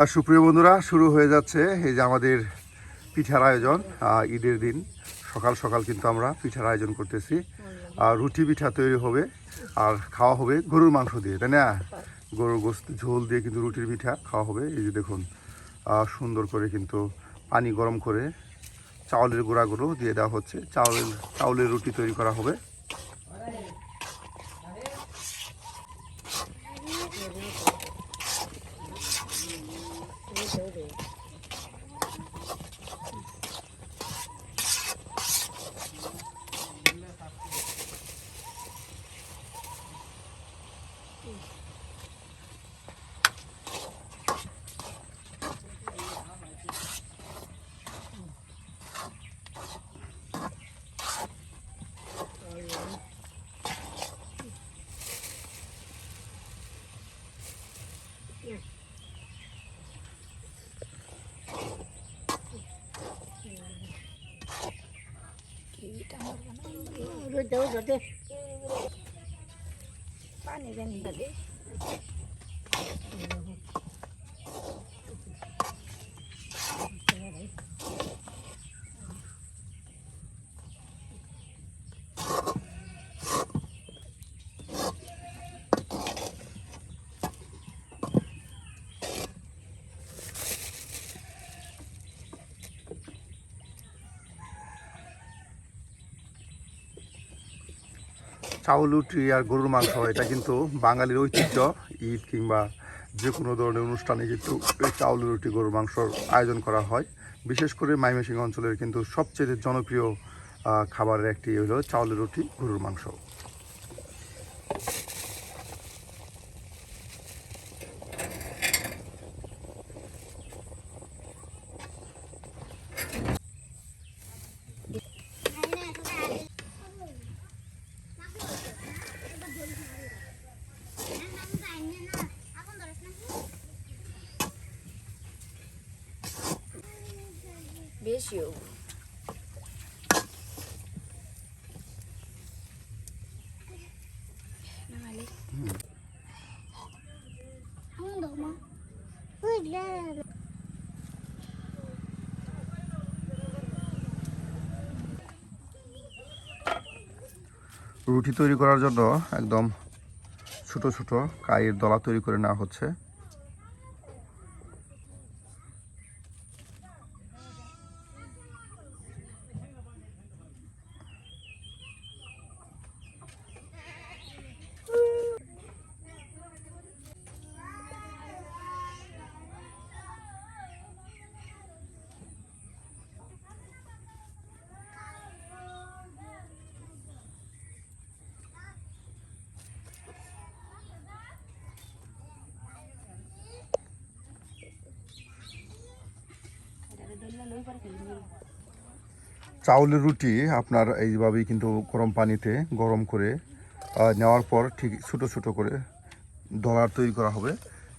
আর সুপ্রিয় বন্ধুরা, শুরু হয়ে যাচ্ছে এই যে আমাদের পিঠার আয়োজন। ঈদের দিন সকাল সকাল কিন্তু আমরা পিঠার আয়োজন করতেছি। আর রুটি পিঠা তৈরি হবে আর খাওয়া হবে গরুর মাংস দিয়ে, তাই না? গরুর গোস্ত ঝোল দিয়ে কিন্তু রুটির পিঠা খাওয়া হবে। এই যে দেখুন, সুন্দর করে কিন্তু পানি গরম করে চাউলের গুঁড়াগুলো দিয়ে দেওয়া হচ্ছে। চাউলের রুটি তৈরি করা হবে। पानी देने চাউল রুটি আর গরুর মাংস, এটা কিন্তু বাঙালির ঐতিহ্য। ঈদ কিংবা যে কোনো ধরনের অনুষ্ঠানে কিন্তু এই চাউল রুটি গরুর মাংসর আয়োজন করা হয়। বিশেষ করে ময়মনসিংহ অঞ্চলের কিন্তু সবচেয়ে জনপ্রিয় খাবারের একটি হলো চাউলের রুটি গরুর মাংস। বেশিও রুটি তৈরি করার জন্য একদম ছোট ছোট কাইয়ের দলা তৈরি করে নেওয়া হচ্ছে। চাউলের রুটি আপনার এইভাবেই কিন্তু গরম পানিতে গরম করে নেওয়ার পর ঠিক ছোট ছোট করে দলা তৈরি করা হবে।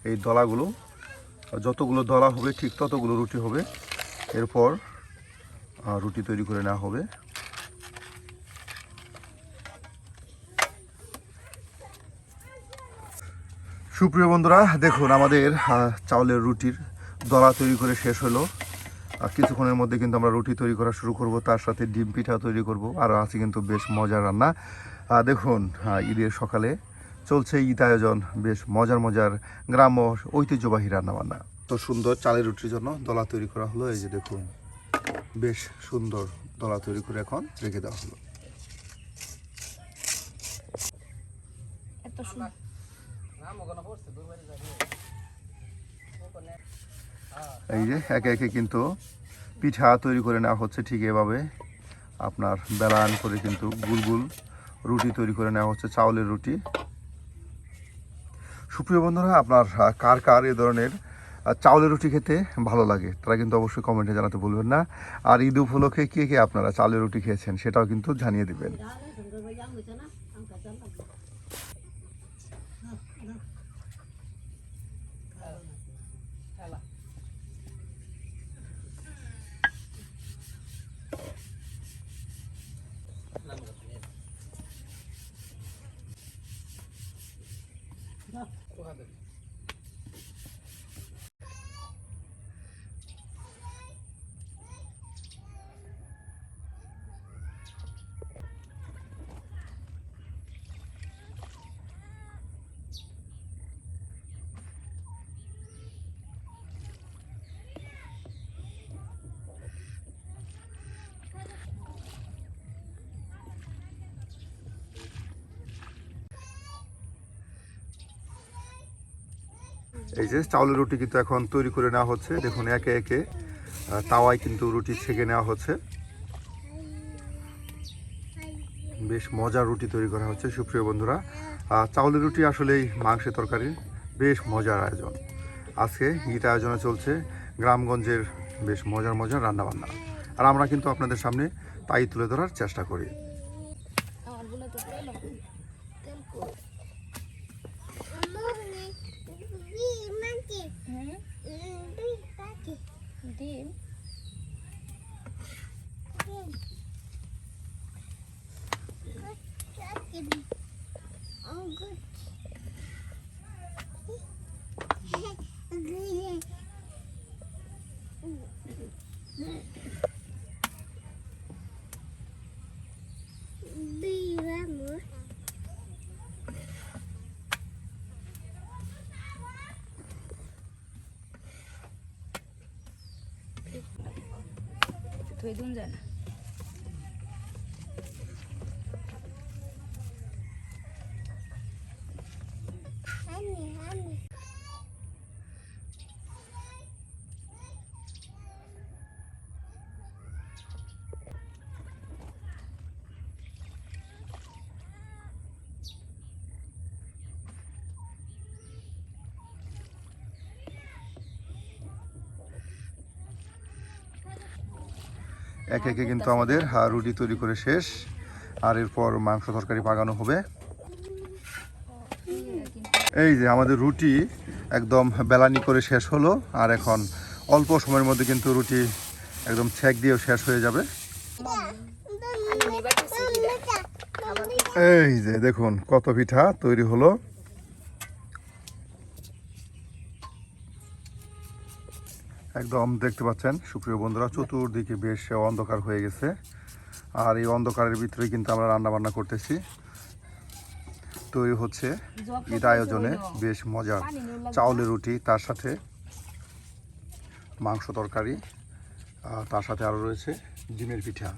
এই দলাগুলো যতগুলো দলা হবে ঠিক ততগুলো রুটি হবে। এরপর রুটি তৈরি করে নেওয়া হবে। সুপ্রিয় বন্ধুরা, দেখুন আমাদের চাউলের রুটির দলা তৈরি করে শেষ হলো। কিছুক্ষণের মধ্যে কিন্তু আমরা রুটি তৈরি করা শুরু করব, তার সাথে ডিম পিঠা তৈরি করব। আরও আছে কিন্তু বেশ মজার রান্না। দেখুন, ঈদের সকালে চলছে ঈদ আয়োজন, বেশ মজার মজার গ্রাম্য ঐতিহ্যবাহী রান্নাবান্না। তো সুন্দর চালের রুটির জন্য দলা তৈরি করা হলো। এই যে দেখুন, বেশ সুন্দর দলা তৈরি করে এখন রেখে দেওয়া হলো। এই যে একে একে কিন্তু পিঠা তৈরি করে নেওয়া হচ্ছে। ঠিক এভাবে আপনার বেলান করে কিন্তু গুলগুল রুটি তৈরি করে নেওয়া হচ্ছে, চাউলের রুটি। সুপ্রিয় বন্ধুরা, আপনার কার কার এ ধরনের চাউলের রুটি খেতে ভালো লাগে তারা কিন্তু অবশ্যই কমেন্টে জানাতে ভুলবেন না। আর ঈদ উপলক্ষে কে কে আপনারা চাউলের রুটি খেয়েছেন সেটাও কিন্তু জানিয়ে দেবেন। এই যে চাউলের রুটি কিন্তু এখন তৈরি করে নেওয়া হচ্ছে। দেখুন একে একে তাওয়ায় কিন্তু রুটি ছেঁকে নেওয়া হচ্ছে। বেশ মজার রুটি তৈরি করা হচ্ছে সুপ্রিয় বন্ধুরা। চাউলের রুটি আসলেই মাংসের তরকারি বেশ মজার আয়োজন। আজকে ঈদ আয়োজনে চলছে গ্রামগঞ্জের বেশ মজার মজার রান্নাবান্না, আর আমরা কিন্তু আপনাদের সামনে তাই তুলে ধরার চেষ্টা করি। ধুয়ে দিন যায় না। একে একে কিন্তু আমাদের রুটি তৈরি করে শেষ, আর এরপর মাংস তরকারি পাকানো হবে। এই যে আমাদের রুটি একদম বেলানি করে শেষ হলো, আর এখন অল্প সময়ের মধ্যে কিন্তু রুটি একদম ছেঁক দিয়েও শেষ হয়ে যাবে। এই যে দেখুন কত পিঠা তৈরি হলো। একদম দেখতে পাচ্ছেন সুপ্রিয় বন্ধুরা, চতুর্দিকে বেশ অন্ধকার হয়ে গেছে, আর এই অন্ধকারের ভিতরে কিন্তু আমরা রান্না বান্না করতেছি। তৈরি হচ্ছে ঈদ আয়োজনে বেশ মজার চাউলের রুটি, তার সাথে মাংস তরকারি, তার সাথে আরো রয়েছে ডিমের পিঠা।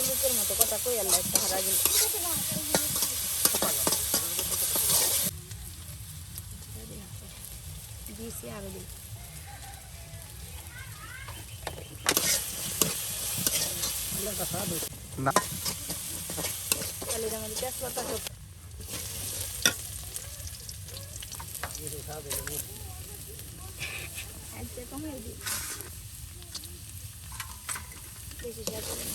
লোকের মতো কথা কই আল্লাহ সাহারা গেল দিয়েছি আরো দিই না তাহলে আমাদের তেজপাতা সব আচ্ছা কমে দিই বেশি যাবে না।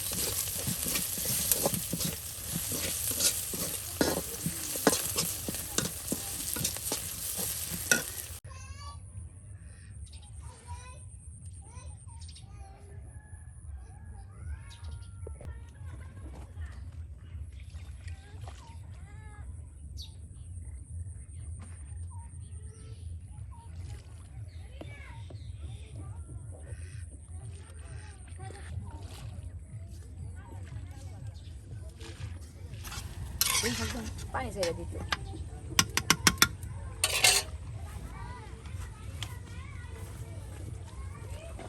পানি ছেড়ে দিতে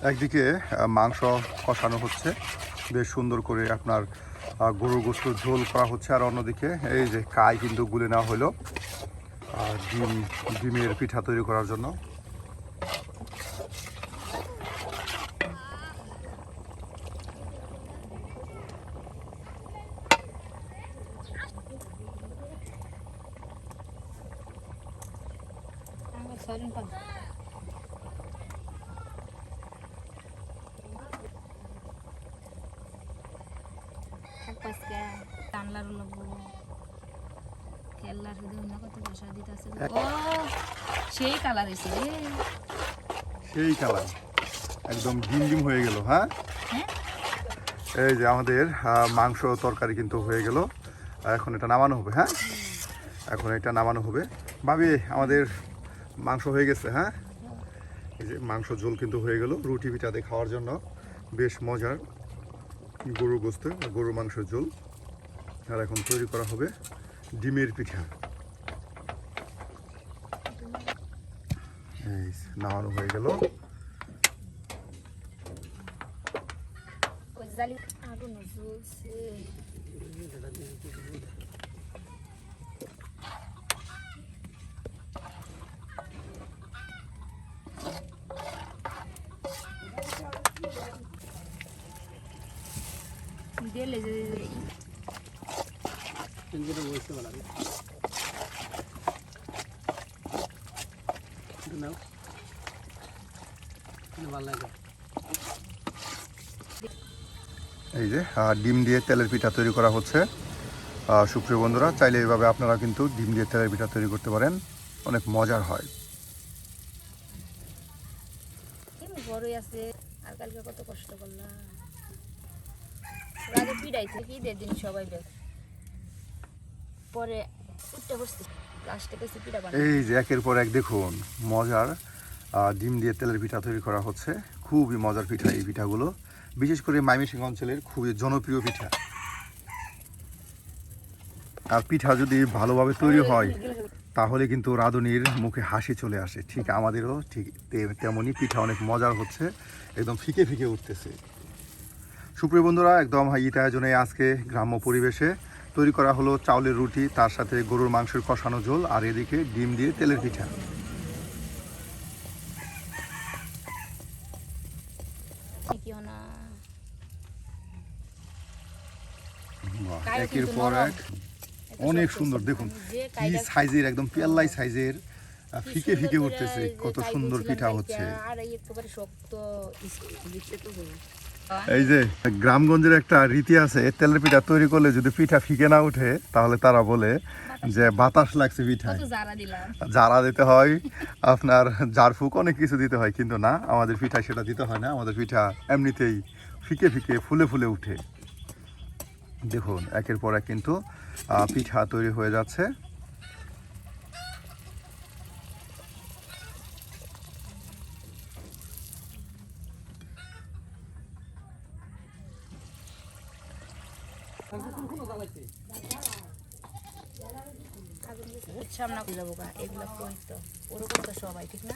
একদিকে মাংস কষানো হচ্ছে বেশ সুন্দর করে, আপনার গরুর গোশত ঝোল করা হচ্ছে, আর অন্যদিকে এই যে কাই কিন্তু গুলে নেওয়া হলো ডিমের পিঠা তৈরি করার জন্য। সেই কালার এসে সেই কালার একদম ডিম ডিম হয়ে গেল। হ্যাঁ এই যে আমাদের মাংস তরকারি কিন্তু হয়ে গেল, এখন এটা নামানো হবে। হ্যাঁ এখন এটা নামানো হবে। ভাবি আমাদের মাংস হয়ে গেছে। হ্যাঁ এই যে মাংস ঝোল কিন্তু হয়ে গেল রুটি পিঠাতে খাওয়ার জন্য, বেশ মজার গরুর গোস্ত গরুর মাংসের ঝোল। আর এখন তৈরি করা হবে ডিমের পিঠা। এই নামানো হয়ে গেল। ওই জালি আগুন জ্বলছে। দিলে যে কিন্তু বলতে ভালো লাগে নাও ভালো লাগে। এই যে ডিম দিয়ে তেলের পিঠা তৈরি করা হচ্ছে। সুপ্রিয় বন্ধুরা, চাইলে এইভাবে আপনারা কিন্তু ডিম দিয়ে তেলের পিঠা তৈরি করতে পারেন, অনেক মজার হয়। বড়ই আছে আর কালকে কত কষ্ট করলাম। রাতে পিড়াইছে কি ঈদের দিন সবাই বের পরে উঠতে বসছে লাস্টে কইছে পিড়া বানাই। এই যে একের পর এক দেখুন মজার ডিম দিয়ে তেলের পিঠা তৈরি করা হচ্ছে। খুবই মজার পিঠা এই পিঠাগুলো, বিশেষ করে ময়মনসিংহ অঞ্চলের খুবই জনপ্রিয় পিঠা। আর পিঠা যদি ভালোভাবে তৈরি হয় তাহলে কিন্তু রাঁধুনির মুখে হাসি চলে আসে। ঠিক আমাদেরও ঠিক তেমনই পিঠা অনেক মজার হচ্ছে, একদম ফিকে ফিকে উঠতেছে। সুপ্রিয় বন্ধুরা, একদম ঈদ আয়োজনে আজকে গ্রাম্য পরিবেশে তৈরি করা হলো চাউলের রুটি, তার সাথে গরুর মাংসের কষানো ঝোল, আর এদিকে ডিম দিয়ে তেলের পিঠা। একের পর এক অনেক সুন্দর, দেখুন কি সাইজের, একদম পেল্লাই সাইজের, ফিকে ফিকে উঠতেছে, কত সুন্দর পিঠা হচ্ছে। এই যে গ্রামগঞ্জের একটা রীতি আছে, তেলের পিঠা তৈরি করলে যদি পিঠা ফিকে না উঠে তাহলে তারা বলে যে বাতাস লাগছে পিঠায়, জারা দিতে হয়, আপনার জারফুক অনেক কিছু দিতে হয়, কিন্তু না, আমাদের পিঠায় সেটা দিতে হয় না। আমাদের পিঠা এমনিতেই ফিকে ফিকে ফুলে ফুলে উঠে। দেখুন একের পর এক কিন্তু পিঠা তৈরি হয়ে যাচ্ছে। সামনা করে যাবো এগুলো কই তো ওরকম তো সবাই ঠিক না।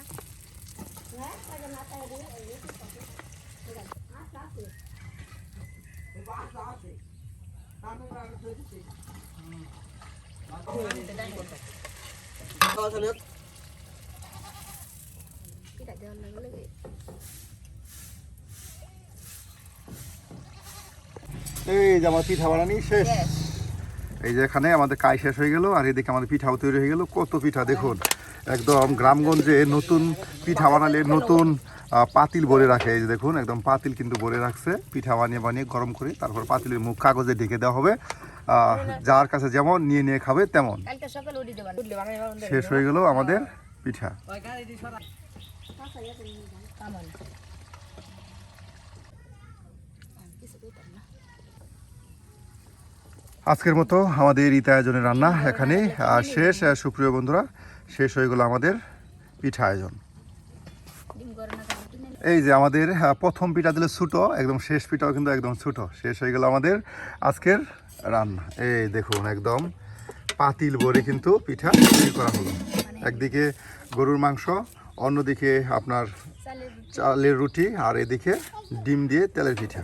এই যে আমার পিঠা বানানি শেষ। এই যে এখানে আমাদের কাজ শেষ হয়ে গেল, আর এদিকে আমাদের পিঠাও তৈরি হয়ে গেল। কত পিঠা দেখুন, একদম গ্রামগঞ্জে নতুন পিঠা বানালে নতুন পাতিল ভরে রাখে। এই যে দেখুন একদম পাতিল কিন্তু ভরে রাখছে, পিঠা বানিয়ে বানিয়ে গরম করে তারপর পাতিলের মুখ কাগজে ঢেকে দেওয়া হবে। যার কাছে যেমন নিয়ে নিয়ে খাবে তেমন। শেষ হয়ে গেল আমাদের পিঠা। আজকের মতো আমাদের ঈদ আয়োজনের রান্না এখানেই শেষ। সুপ্রিয় বন্ধুরা, শেষ হয়ে গেল আমাদের পিঠা আয়োজন। এই যে আমাদের প্রথম পিঠা দিলে ছোটো, একদম শেষ পিঠাও কিন্তু একদম ছোটো। শেষ হয়ে গেল আমাদের আজকের রান্না। এই দেখুন একদম পাতিল ভরে কিন্তু পিঠা তৈরি করা হলো। একদিকে গরুর মাংস, অন্যদিকে আপনার চালের রুটি, আর এদিকে ডিম দিয়ে তেলের পিঠা।